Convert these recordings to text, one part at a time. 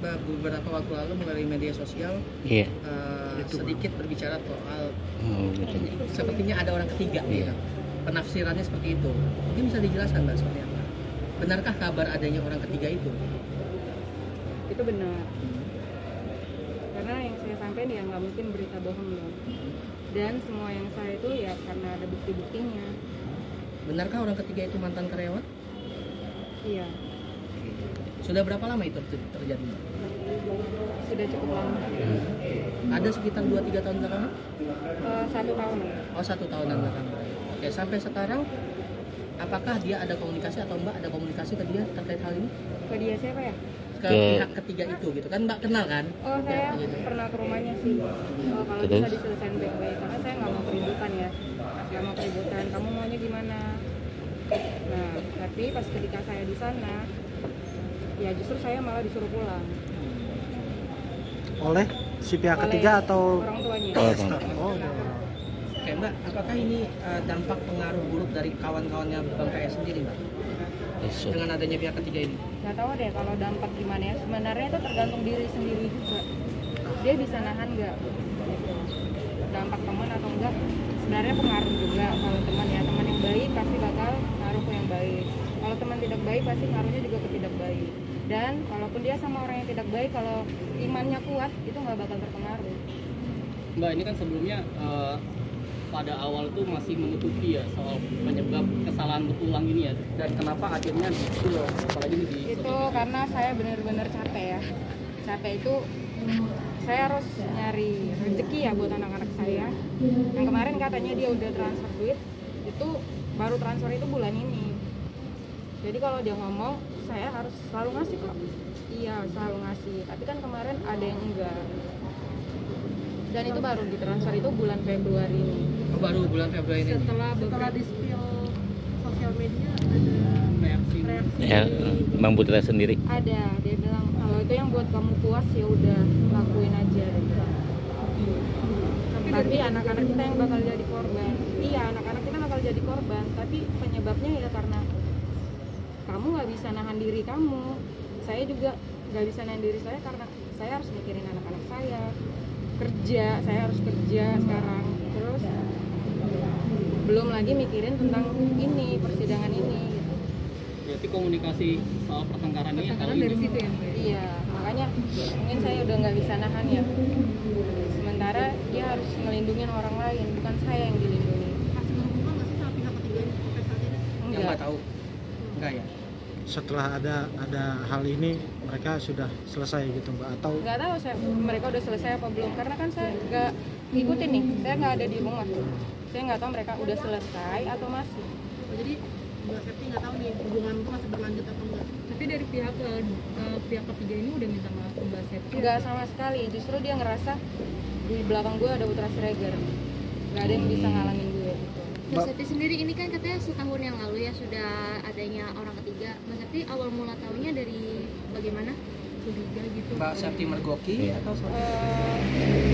beberapa waktu lalu melalui media sosial sedikit berbicara soal sepertinya ada orang ketiga, penafsirannya seperti itu. Mungkin bisa dijelaskan Mbak seperti apa? Benarkah kabar adanya orang ketiga itu? Itu benar. Karena yang saya sampaikan ya nggak mungkin berita bohong loh. Dan semua yang saya itu ya karena ada bukti-buktinya. Benarkah orang ketiga itu mantan karyawan? Iya. Sudah berapa lama itu terjadi? Sudah cukup lama. Ada sekitar 2-3 tahun belakangan? 1 tahun. Oh, 1 tahunan belakangan. Oke, sampai sekarang apakah dia ada komunikasi atau Mbak ada komunikasi ke dia terkait hal ini? Ke dia siapa ya? Ke pihak ketiga itu gitu kan, Mbak kenal kan? Oh, saya gitu. Pernah ke rumahnya sih. Kalau bisa diselesaikan baik-baik, karena saya nggak mau keributan ya. Nggak mau keributan. Kamu maunya gimana? Nah, tapi pas ketika saya di sana, ya justru saya malah disuruh pulang. Oleh si pihak ketiga atau orang tuanya? Oke Mbak, apakah ini dampak pengaruh buruk dari kawan-kawannya Bang PS sendiri Mbak? Dengan adanya pihak ketiga ini? Nggak tahu deh kalau dampak gimana ya. Sebenarnya itu tergantung diri sendiri juga. Dia bisa nahan nggak? Dampak teman atau enggak? Sebenarnya pengaruh juga. Kalau teman ya, teman yang baik pasti bakal ngaruh ke yang baik. Kalau teman tidak baik pasti ngaruhnya juga ke tidak baik. Dan kalaupun dia sama orang yang tidak baik, kalau imannya kuat itu nggak bakal terpengaruh. Mbak, ini kan sebelumnya pada awal tuh masih menutupi ya soal penyebab kesalahan berulang ini ya, dan kenapa akhirnya gitu loh, apalagi di itu karena saya benar-benar capek ya. Capek itu saya harus nyari rezeki ya buat anak-anak saya. Yang kemarin katanya dia udah transfer duit, itu baru transfer itu bulan ini. Jadi kalau dia ngomong, saya harus selalu ngasih kok. Iya, selalu ngasih. Tapi kan kemarin ada yang enggak. Dan itu baru ditransfer itu bulan Februari ini. Oh, baru bulan Februari ini. Setelah di spill sosial media ada reaksi ya, Bang Putra sendiri ada, dia bilang kalau itu yang buat kamu puas ya udah lakuin aja. Tapi anak-anak kita yang bakal jadi korban. Iya, anak-anak kita bakal jadi korban. Tapi penyebabnya ya karena kamu nggak bisa nahan diri kamu. Saya juga nggak bisa nahan diri saya karena saya harus mikirin anak-anak saya. Saya harus kerja sekarang. Terus belum lagi mikirin tentang ini, persidangan ini gitu. Berarti komunikasi soal pertengkaran ini dari situ ya? Iya, makanya mungkin saya udah nggak bisa nahan ya. Sementara dia harus ngelindungin orang lain, bukan saya yang dilindungi. Masih berhubungan nggak sih sama pihak ketiga ini sampai saat ini? Yang Mbak tahu? Enggak ya? setelah ada hal ini mereka sudah selesai gitu Mbak, atau nggak tahu mereka udah selesai apa belum, karena kan saya nggak ngikutin nih, saya nggak ada di rumah, saya nggak tahu mereka udah selesai atau masih. Jadi Mbak Septi nggak tahu nih hubungan itu masih berlanjut atau enggak. Tapi dari pihak ketiga ini udah minta maaf ke Mbak Septi? Nggak sama sekali, justru dia ngerasa di belakang gue ada Putra Siregar, nggak ada yang bisa ngalangin gue gitu. Mbak Septi sendiri ini kan katanya setahun yang lalu ya sudah adanya orang ketiga. Mbak Septi awal mula tahunya dari bagaimana? Curiga gitu. Mbak Septi mergoki atau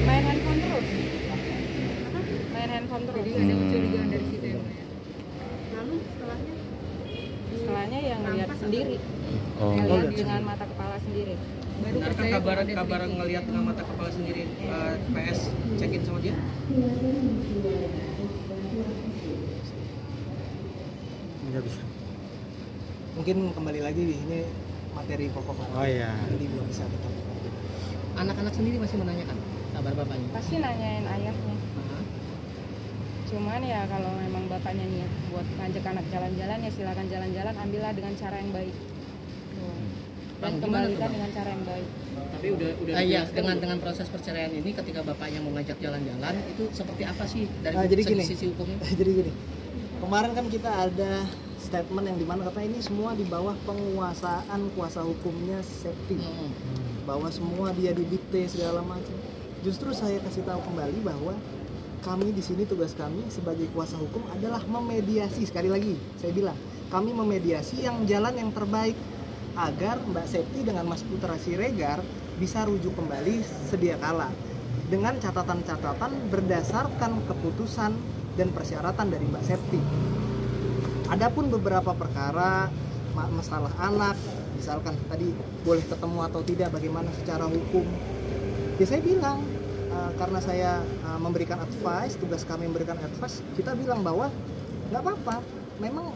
main handphone terus. Main handphone terus. Jadi ada kecurigaan dari situ ya Mbak? Lalu Setelahnya yang ngeliat sendiri, ngeliat dengan mata kepala sendiri. Baru benarkah percaya kabar ngelihat dengan mata kepala sendiri PS check-in sama dia? nggak bisa. Mungkin kembali lagi ini materi pokok. Oh iya. Jadi belum bisa tetap. Anak-anak sendiri masih menanyakan kabar bapaknya? Pasti nanyain ayahnya. Cuman ya kalau memang bapaknya niat buat ngajak anak jalan-jalan ya silakan jalan-jalan, ambillah dengan cara yang baik. Dan kembalikan dengan cara yang baik. Tapi udah iya, dengan proses perceraian ini ketika bapaknya mau ngajak jalan-jalan itu seperti apa sih dari sisi hukumnya? Jadi gini. Kemarin kan kita ada statement yang dimana kata ini semua di bawah penguasaan kuasa hukumnya Septi, bahwa semua dia didikte segala macam. Justru saya kasih tahu kembali bahwa kami di sini, tugas kami sebagai kuasa hukum adalah memediasi. Sekali lagi saya bilang, kami memediasi yang jalan yang terbaik agar Mbak Septi dengan Mas Putra Siregar bisa rujuk kembali sedia kala dengan catatan-catatan berdasarkan keputusan dan persyaratan dari Mbak Septi. Adapun beberapa perkara masalah anak misalkan tadi boleh ketemu atau tidak, bagaimana secara hukum. Ya saya bilang, karena saya memberikan advice, tugas kami memberikan advice, kita bilang bahwa nggak apa-apa, memang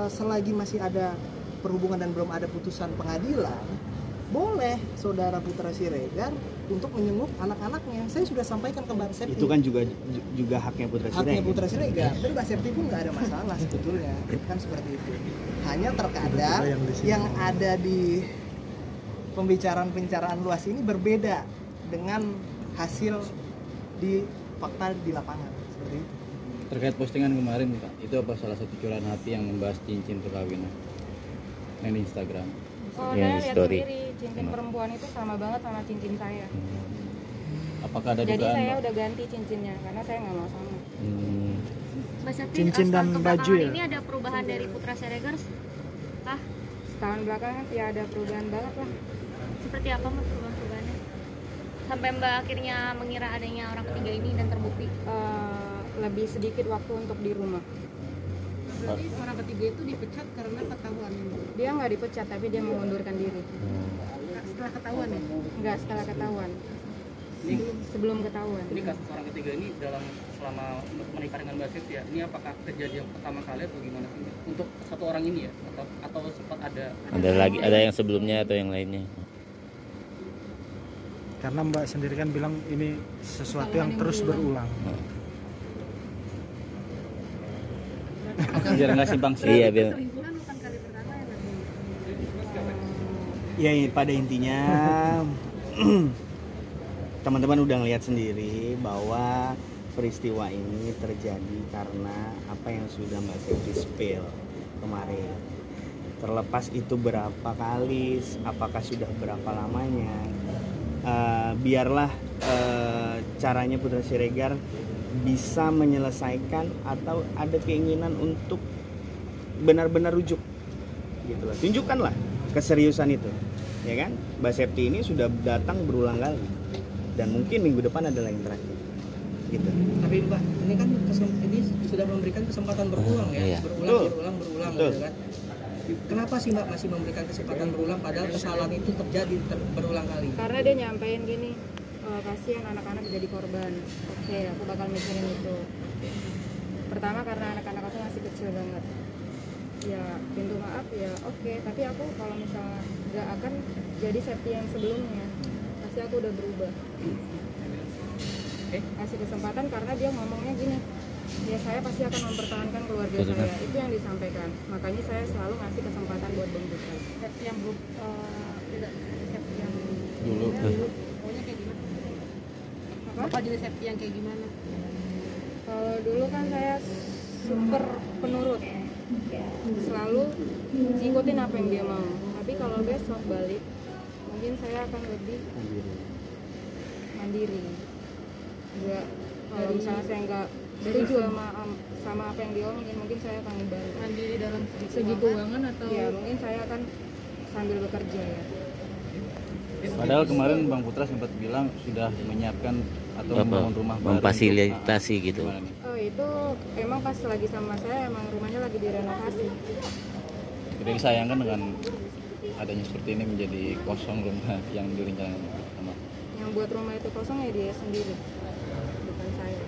selagi masih ada perhubungan dan belum ada putusan pengadilan, boleh saudara Putra Siregar untuk menyenguk anak-anaknya. Saya sudah sampaikan ke Mbak Septi. Itu kan juga haknya Putra Siregar. Haknya Putra Siregar. Dan Mbak Septi pun nggak ada masalah sebetulnya, kan seperti itu. Hanya terkadang yang ada di pembicaraan luas ini berbeda dengan hasil di fakta di lapangan, seperti itu. Terkait postingan kemarin Pak, itu apa salah satu curahan hati yang membahas cincin perkawinan yang di Instagram? Oh, saya lihat sendiri cincin perempuan itu sama banget sama cincin saya. Apakah ada Jadi dugaan? saya udah ganti cincinnya karena saya nggak mau sama. Mbak Septi, Cincin dan baju ya? Ini ada perubahan dari Putra Siregar kah? Setahun belakangan ya ada perubahan banget lah. Seperti apa Mbak perubahannya? Sampai Mbak akhirnya mengira adanya orang ketiga ini dan terbukti? Lebih sedikit waktu untuk di rumah. Berarti orang ketiga itu dipecat karena ketahuan. Dia nggak dipecat tapi dia mengundurkan diri. Setelah ketahuan ya? Nggak setelah ketahuan. Sebelum ketahuan. Ini kasus orang ketiga ini selama menikah dengan Mbak Septi ya, ini apakah kejadian pertama kali atau gimana sih untuk satu orang ini ya, atau sempat ada yang sebelumnya atau yang lainnya? Karena Mbak sendiri kan bilang ini sesuatu yang terus berulang. Biar nggak simpang siur. Iya, biar. Ya, pada intinya teman-teman udah ngeliat sendiri bahwa peristiwa ini terjadi karena apa yang sudah Mbak Septi spill kemarin. Terlepas itu berapa kali, apakah sudah berapa lamanya, biarlah caranya Putra Siregar bisa menyelesaikan atau ada keinginan untuk benar-benar rujuk gitu lah. Tunjukkanlah keseriusan itu, ya kan? Mbak Septi ini sudah datang berulang kali dan mungkin minggu depan adalah yang terakhir gitu. Tapi Mbak, ini kan ini sudah memberikan kesempatan berulang ya, berulang gitu kan. Kenapa sih Mbak masih memberikan kesempatan berulang padahal kesalahan itu terjadi berulang kali? Karena dia nyampein gini, kasihan anak-anak jadi korban. Oke, aku bakal mikirin itu. Pertama karena anak-anak aku masih kecil banget. Ya pintu maaf ya oke, tapi aku kalau misalnya nggak akan jadi Septi yang sebelumnya, pasti aku udah berubah. Kasih kesempatan karena dia ngomongnya gini, ya saya pasti akan mempertahankan keluarga saya, itu yang disampaikan. Makanya saya selalu ngasih kesempatan buat Bang Putra. Septi yang tidak Septi yang dulu. Pokoknya kayak gimana? Apa jadi Septi yang kayak gimana? Kalau dulu kan saya super penurut, selalu ngikutin apa yang dia mau. Tapi kalau besok balik, mungkin saya akan lebih mandiri. Enggak, kalau misalnya saya nggak setuju sama apa yang dia omongin, mungkin saya akan bantu. Mandiri dalam segi keuangan atau? Ya mungkin saya akan sambil bekerja ya. Padahal kemarin Bang Putra sempat bilang sudah menyiapkan atau membangun rumah baru, memfasilitasi gitu. Oh itu emang pas lagi sama saya emang rumahnya lagi direnovasi. Jadi disayangkan dengan adanya seperti ini menjadi kosong rumah yang direncanakan sama. Yang buat rumah itu kosong ya dia sendiri, bukan saya.